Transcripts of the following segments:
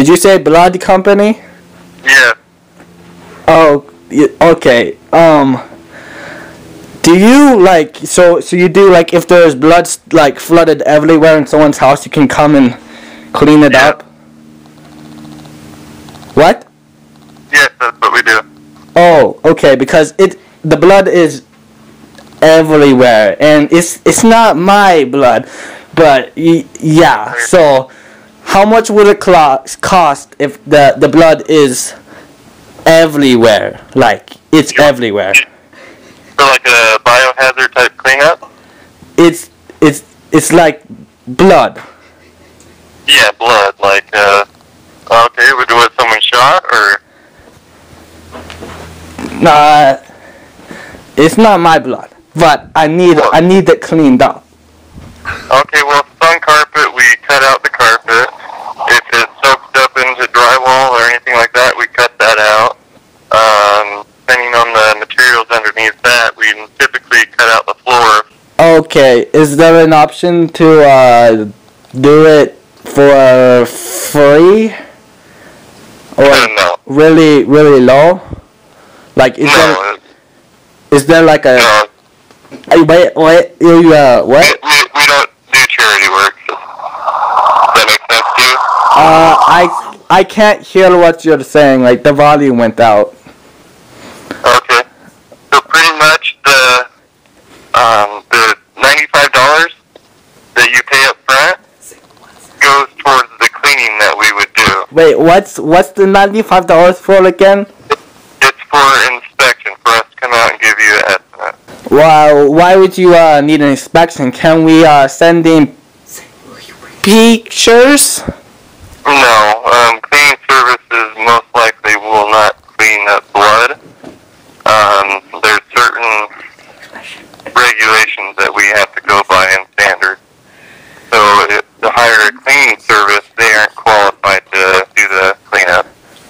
Did you say blood company? Yeah. Oh, okay. Do you like so you do like if there's blood like flooded everywhere in someone's house, you can come and clean it up? What? Yes, that's what we do. Oh, okay, because the blood is everywhere and it's not my blood, but yeah. So how much would it cost if the blood is everywhere? Like it's everywhere. For like a biohazard type cleanup? It's like blood. Yeah, blood. Like okay, would do it someone shot or? It's not my blood, but I need it cleaned up. Okay, well, if it's on carpet, we cut out the carpet. If it's soaked up into drywall or anything like that, we cut that out. Depending on the materials underneath that, we typically cut out the floor. Okay, is there an option to do it for free? Or No. really low? Like is there like a no. wait what? We don't do charity work. Does that make sense to you? I can't hear what you're saying. Like the volume went out. Okay. So pretty much the $95 that you pay up front goes towards the cleaning that we would do. Wait, what's the $95 for again? It's for inspection, for us to come out and give you an estimate. Wow, why would you need an inspection? Can we send in pictures? No, cleaning services most likely will not clean up blood. There's certain regulations that we have to go by and standards. So to hire a cleaning service, they aren't qualified to do the cleanup.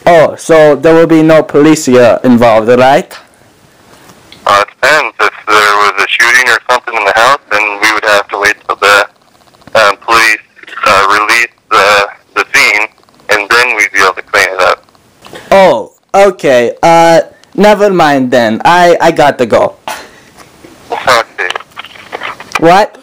Oh, so there will be no police involved, right? It depends. If there was a shooting or something in the house, then we would have to wait till the police release the scene, and then we'd be able to clean it up. Oh, okay. Never mind then. I got to go. Okay. What?